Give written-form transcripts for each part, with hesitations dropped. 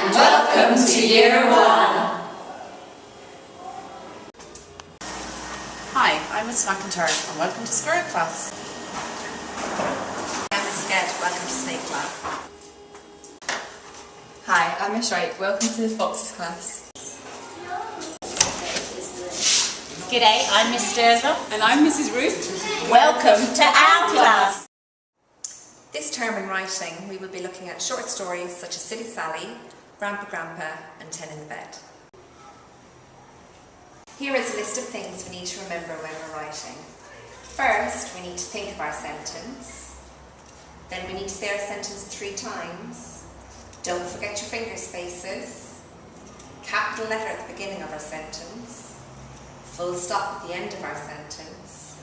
and welcome to Year 1. Hi, I'm Miss McIntyre and welcome to Square class. I'm Miss Sked, welcome to Snake class. Hi, I'm Miss Wright, welcome to the Foxes class. G'day, I'm Miss Sturzel. And I'm Mrs. Ruth. Welcome to our class. This term in writing we will be looking at short stories such as Silly Sally, Grandpa Grandpa and 10 in the Bed. Here is a list of things we need to remember when we're writing. First, we need to think of our sentence. Then we need to say our sentence 3 times. Don't forget your finger spaces. Capital letter at the beginning of our sentence. Full stop at the end of our sentence.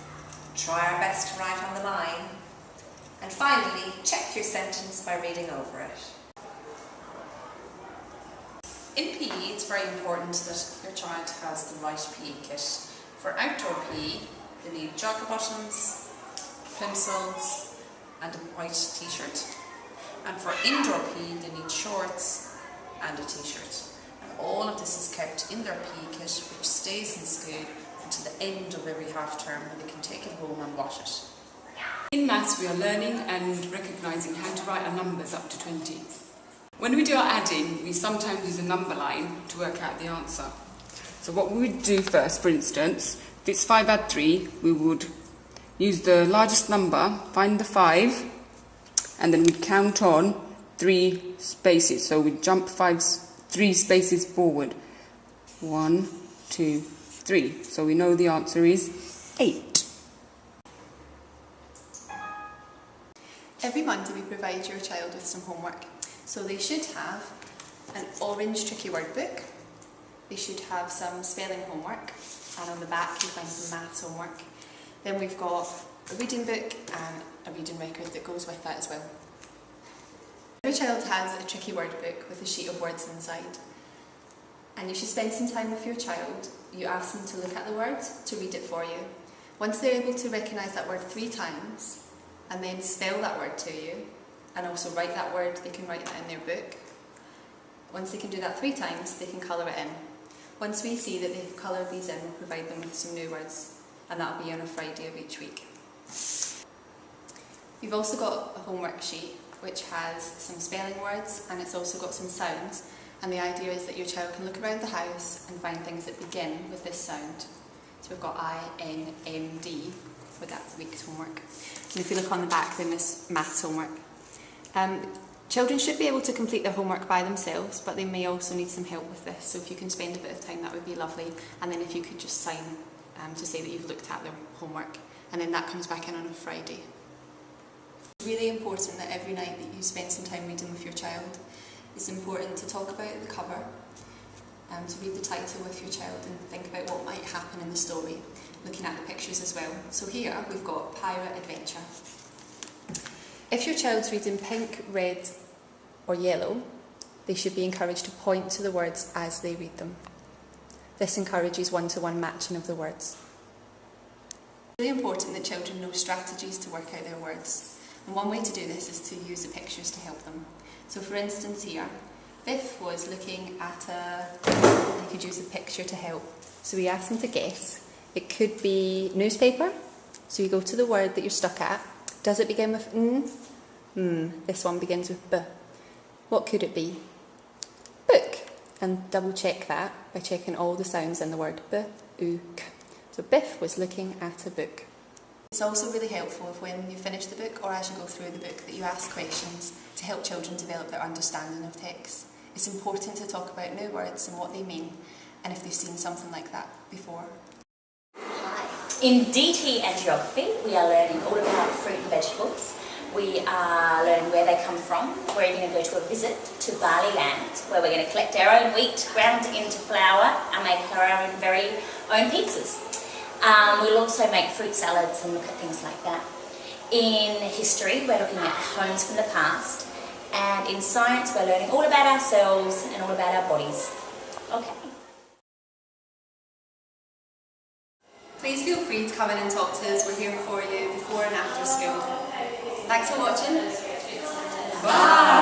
Try our best to write on the line. And finally, check your sentence by reading over it. In PE, it's very important that your child has the right PE kit. For outdoor PE, they need jogger bottoms, plimsolls and a white t-shirt. And for indoor PE, they need shorts and a t-shirt. And all of this is kept in their PE kit, which stays in school until the end of every half term when they can take it home and wash it. In maths, we are learning and recognising how to write our numbers up to 20. When we do our adding, we sometimes use a number line to work out the answer. So what we would do first, for instance, if it's 5 add 3, we would use the largest number, find the 5, and then we'd count on 3 spaces. So we'd jump 3 spaces forward. 1, 2, 3. So we know the answer is 8. Every Monday we provide your child with some homework. So they should have an orange tricky word book, they should have some spelling homework, and on the back you'll find some maths homework. Then we've got a reading book and a reading record that goes with that as well. Every child has a tricky word book with a sheet of words inside. And you should spend some time with your child. You ask them to look at the word, to read it for you. Once they're able to recognise that word 3 times, and then spell that word to you, and also write that word, they can write that in their book. Once they can do that 3 times, they can colour it in. Once we see that they've coloured these in, we'll provide them with some new words, and that'll be on a Friday of each week. We've also got a homework sheet which has some spelling words, and it's also got some sounds, and the idea is that your child can look around the house and find things that begin with this sound. So we've got I, N, M, D for that week's homework. And if you look on the back, then there's maths homework. Children should be able to complete their homework by themselves, but they may also need some help with this. So if you can spend a bit of time, that would be lovely. And then if you could just sign to say that you've looked at their homework, and then that comes back in on a Friday. It's really important that every night that you spend some time reading with your child. It's important to talk about the cover, to read the title with your child and think about what might happen in the story, looking at the pictures as well. So here we've got Pirate Adventure. If your child's reading pink, red or yellow, they should be encouraged to point to the words as they read them. This encourages one-to-one matching of the words. It's really important that children know strategies to work out their words. And one way to do this is to use the pictures to help them. So for instance here, Biff was looking at you could use a picture to help. So we asked him to guess. It could be newspaper. So you go to the word that you're stuck at. Does it begin with n? This one begins with b. What could it be? Book. And double check that by checking all the sounds in the word b, u, k. So Biff was looking at a book. It's also really helpful if when you finish the book or as you go through the book that you ask questions to help children develop their understanding of text. It's important to talk about new words and what they mean, and if they've seen something like that before. In DT and Geography, we are learning all about fruit and vegetables. We are learning where they come from. We're even going to go to a visit to Barley Land, where we're going to collect our own wheat, ground into flour, and make our own very own pizzas. We'll also make fruit salads and look at things like that. In history, we're looking at homes from the past. And in science, we're learning all about ourselves and all about our bodies. Okay. Please feel free to come in and talk to us. We're here for you before and after school. Thanks for watching. Bye!